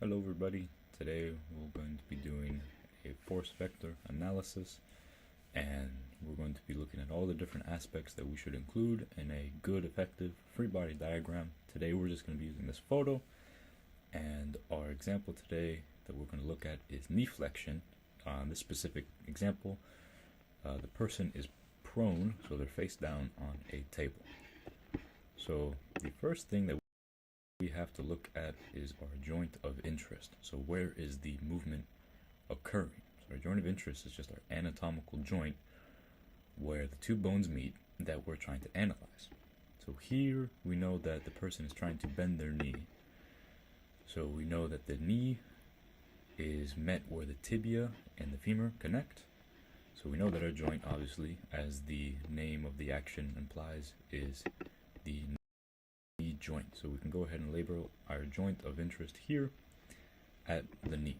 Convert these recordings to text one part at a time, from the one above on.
Hello everybody, today we're going to be doing a force vector analysis, and we're going to be looking at all the different aspects that we should include in a good, effective free body diagram. Today we're just going to be using this photo, and our example today that we're going to look at is knee flexion. On this specific example, the person is prone, so they're face down on a table. So the first thing that we have to look at is our joint of interest. So where is the movement occurring? So our joint of interest is just our anatomical joint where the two bones meet that we're trying to analyze. So here we know that the person is trying to bend their knee. So we know that the knee is met where the tibia and the femur connect. So we know that our joint, obviously, as the name of the action implies, is the knee joint. So we can go ahead and label our joint of interest here at the knee.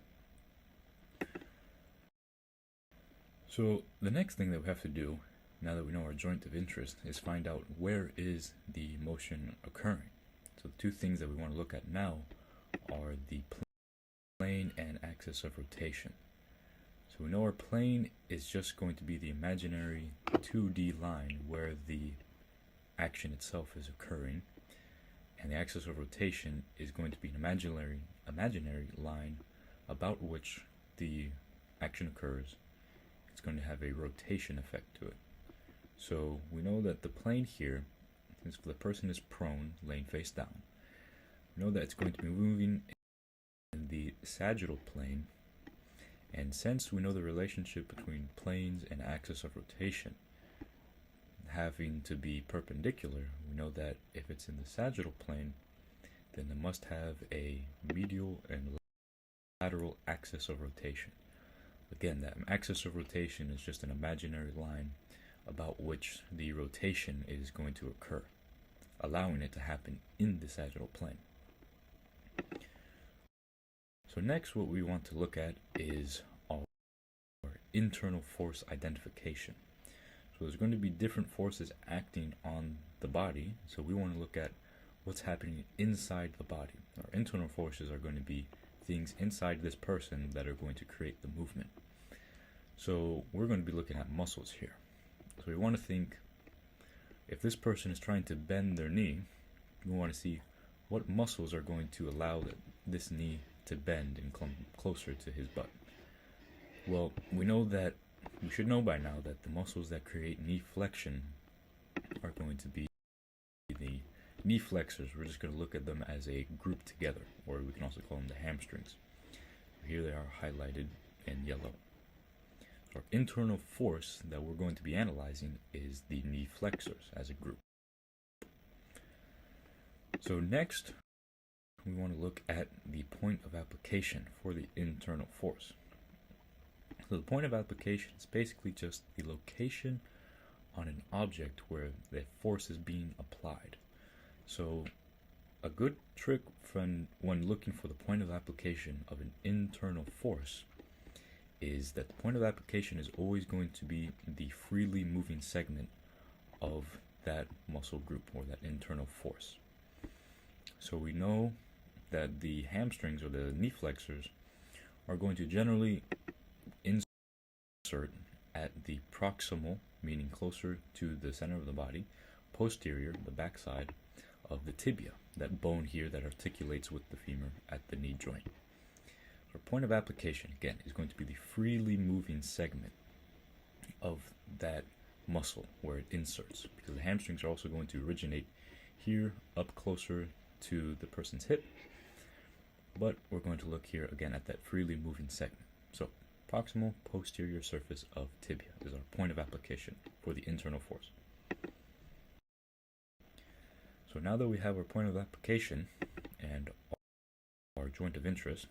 So the next thing that we have to do, now that we know our joint of interest, is find out where is the motion occurring. So the two things that we want to look at now are the plane and axis of rotation. So we know our plane is just going to be the imaginary 2D line where the action itself is occurring, and the axis of rotation is going to be an imaginary line about which the action occurs. It's going to have a rotation effect to it. So we know that the plane here, since the person is prone, laying face down, we know that it's going to be moving in the sagittal plane, and since we know the relationship between planes and axis of rotation having to be perpendicular, we know that if it's in the sagittal plane, then it must have a medial and lateral axis of rotation. Again, that axis of rotation is just an imaginary line about which the rotation is going to occur, allowing it to happen in the sagittal plane. So next, what we want to look at is our internal force identification. So there's going to be different forces acting on the body, so we want to look at what's happening inside the body. Our internal forces are going to be things inside this person that are going to create the movement. So we're going to be looking at muscles here. So we want to think, if this person is trying to bend their knee, we want to see what muscles are going to allow this knee to bend and come closer to his butt. Well, we should know by now that the muscles that create knee flexion are going to be the knee flexors. We're just going to look at them as a group together, or we can also call them the hamstrings. Here they are highlighted in yellow. So our internal force that we're going to be analyzing is the knee flexors as a group. So next, we want to look at the point of application for the internal force. So the point of application is basically just the location on an object where the force is being applied. So a good trick when looking for the point of application of an internal force is that the point of application is always going to be the freely moving segment of that muscle group or that internal force. So we know that the hamstrings or the knee flexors are going to generally insert at the proximal, meaning closer to the center of the body, posterior, the backside of the tibia, that bone here that articulates with the femur at the knee joint. So our point of application, again, is going to be the freely moving segment of that muscle where it inserts, because the hamstrings are also going to originate here up closer to the person's hip, but we're going to look here again at that freely moving segment. So proximal posterior surface of tibia is our point of application for the internal force. So now that we have our point of application and our joint of interest,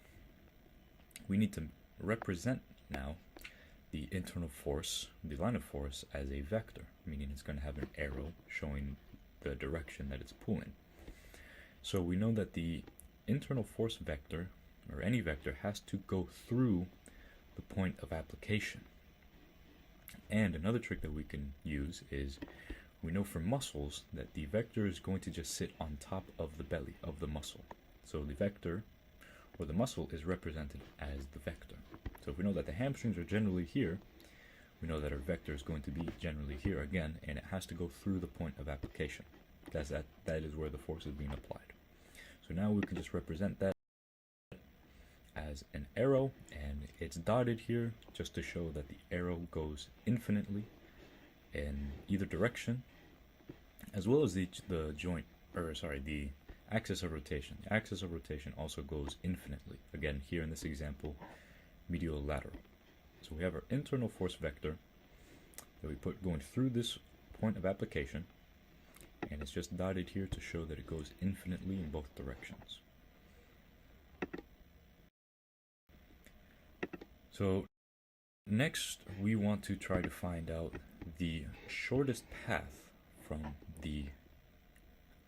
we need to represent now the internal force, the line of force, as a vector, meaning it's going to have an arrow showing the direction that it's pulling. So we know that the internal force vector, or any vector, has to go through the point of application. And another trick that we can use is, we know for muscles that the vector is going to just sit on top of the belly of the muscle. So the vector, or the muscle is represented as the vector. So if we know that the hamstrings are generally here, we know that our vector is going to be generally here again, and it has to go through the point of application. That is where the force is being applied. So now we can just represent that as an arrow, and it's dotted here just to show that the arrow goes infinitely in either direction, as well as the axis of rotation. The axis of rotation also goes infinitely. Again, here in this example, medial lateral. So we have our internal force vector that we put going through this point of application, and it's just dotted here to show that it goes infinitely in both directions. So next we want to try to find out the shortest path from the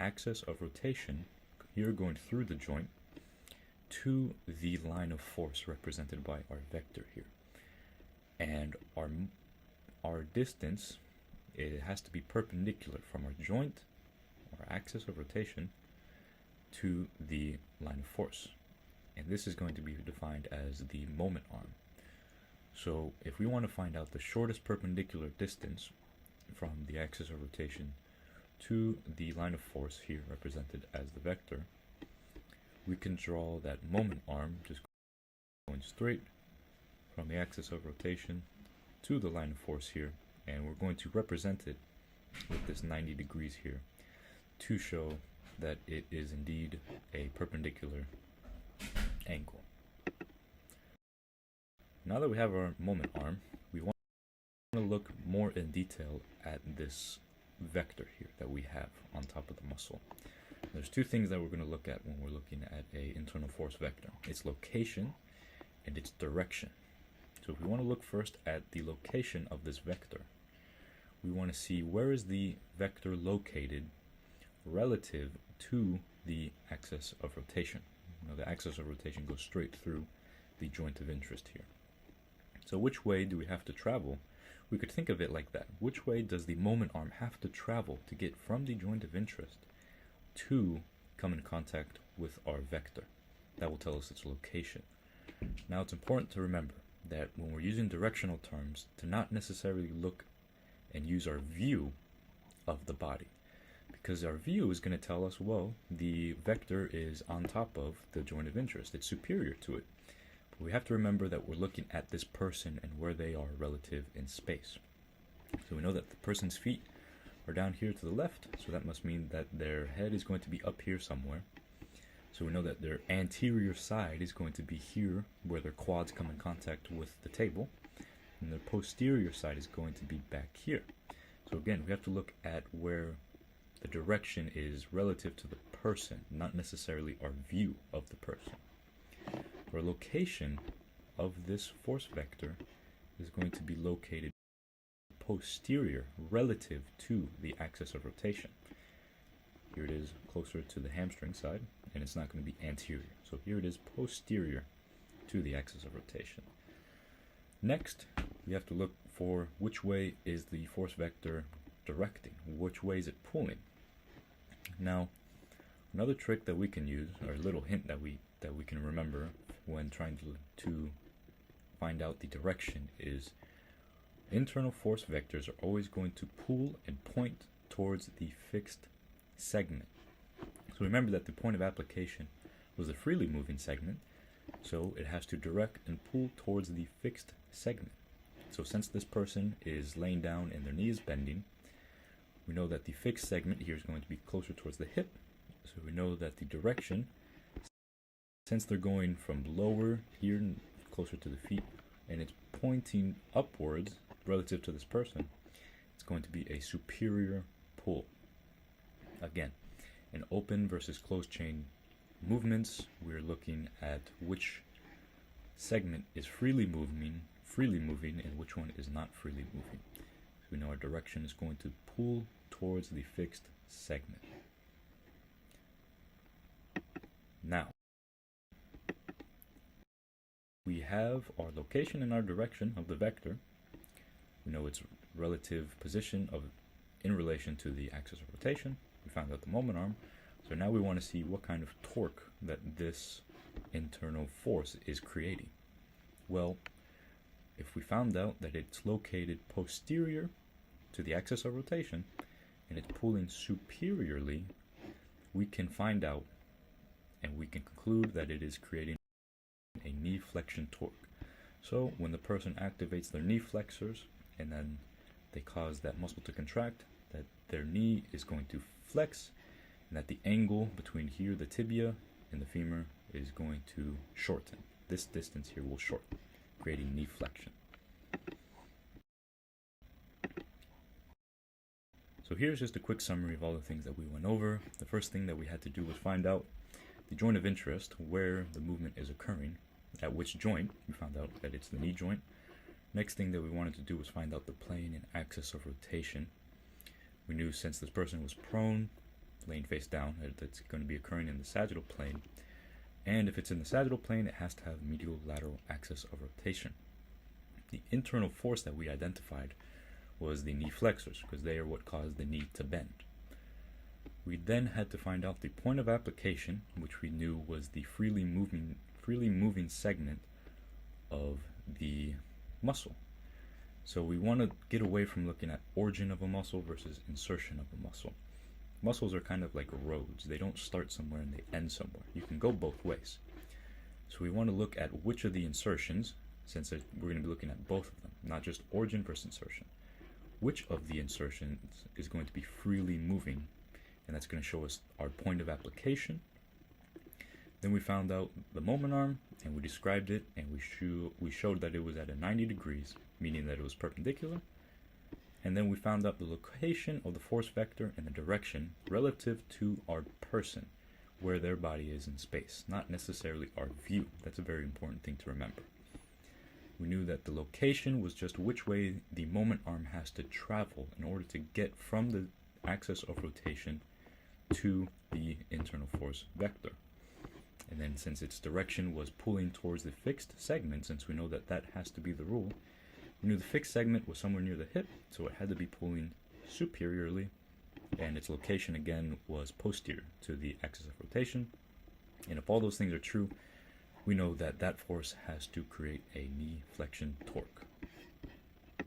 axis of rotation, here going through the joint, to the line of force represented by our vector here. And our distance, it has to be perpendicular from our joint, our axis of rotation, to the line of force. And this is going to be defined as the moment arm. So if we want to find out the shortest perpendicular distance from the axis of rotation to the line of force here represented as the vector, we can draw that moment arm just going straight from the axis of rotation to the line of force here, and we're going to represent it with this 90 degrees here to show that it is indeed a perpendicular angle. Now that we have our moment arm, we want to look more in detail at this vector here that we have on top of the muscle. There's two things that we're going to look at when we're looking at an internal force vector. Its location and its direction. So if we want to look first at the location of this vector, we want to see where is the vector located relative to the axis of rotation. The axis of rotation goes straight through the joint of interest here. So which way do we have to travel? We could think of it like that. Which way does the moment arm have to travel to get from the joint of interest to come in contact with our vector? That will tell us its location. Now it's important to remember that when we're using directional terms, to not necessarily look and use our view of the body, because our view is going to tell us, well, the vector is on top of the joint of interest, it's superior to it. But we have to remember that we're looking at this person and where they are relative in space. So we know that the person's feet are down here to the left, so that must mean that their head is going to be up here somewhere. So we know that their anterior side is going to be here where their quads come in contact with the table, and their posterior side is going to be back here. So again, we have to look at where the direction is relative to the person, not necessarily our view of the person. Our location of this force vector is going to be located posterior relative to the axis of rotation. Here it is closer to the hamstring side, and it's not going to be anterior. So here it is posterior to the axis of rotation. Next, we have to look for which way is the force vector directing, which way is it pulling. Now, another trick that we can use, or a little hint that we can remember when trying to find out the direction, is internal force vectors are always going to pull and point towards the fixed segment. So remember that the point of application was a freely moving segment, so it has to direct and pull towards the fixed segment. So since this person is laying down and their knee is bending, we know that the fixed segment here is going to be closer towards the hip. So we know that the direction, since they're going from lower here closer to the feet, and it's pointing upwards relative to this person, it's going to be a superior pull. Again, in open versus closed chain movements, we're looking at which segment is freely moving, and which one is not freely moving. So we know our direction is going to pull towards the fixed segment. Now, we have our location and our direction of the vector. We know its relative position in relation to the axis of rotation. We found out the moment arm. So now we want to see what kind of torque that this internal force is creating? Well, if we found out that it's located posterior to the axis of rotation and it's pulling superiorly, we can find out and we can conclude that it is creating a knee flexion torque. So when the person activates their knee flexors and then they cause that muscle to contract, that their knee is going to flex, and that the angle between here, the tibia, and the femur is going to shorten. This distance here will shorten, creating knee flexion. So here's just a quick summary of all the things that we went over. The first thing that we had to do was find out the joint of interest, where the movement is occurring, at which joint. We found out that it's the knee joint. Next thing that we wanted to do was find out the plane and axis of rotation. We knew since this person was prone, laying face down, that it's going to be occurring in the sagittal plane. And if it's in the sagittal plane, it has to have medial lateral axis of rotation. The internal force that we identified was the knee flexors, because they are what caused the knee to bend. We then had to find out the point of application, which we knew was the freely moving segment of the muscle. So we want to get away from looking at origin of a muscle versus insertion of a muscle. Muscles are kind of like roads. They don't start somewhere and they end somewhere. You can go both ways. So we want to look at which of the insertions, since we're going to be looking at both of them, not just origin versus insertion. Which of the insertions is going to be freely moving, and that's going to show us our point of application. Then we found out the moment arm, and we described it, and we showed that it was at a 90 degrees, meaning that it was perpendicular. And then we found out the location of the force vector and the direction relative to our person, where their body is in space, not necessarily our view. That's a very important thing to remember. We knew that the location was just which way the moment arm has to travel in order to get from the axis of rotation to the internal force vector. And then since its direction was pulling towards the fixed segment, since we know that that has to be the rule, we knew the fixed segment was somewhere near the hip, so it had to be pulling superiorly, and its location again was posterior to the axis of rotation. And if all those things are true, we know that that force has to create a knee flexion torque.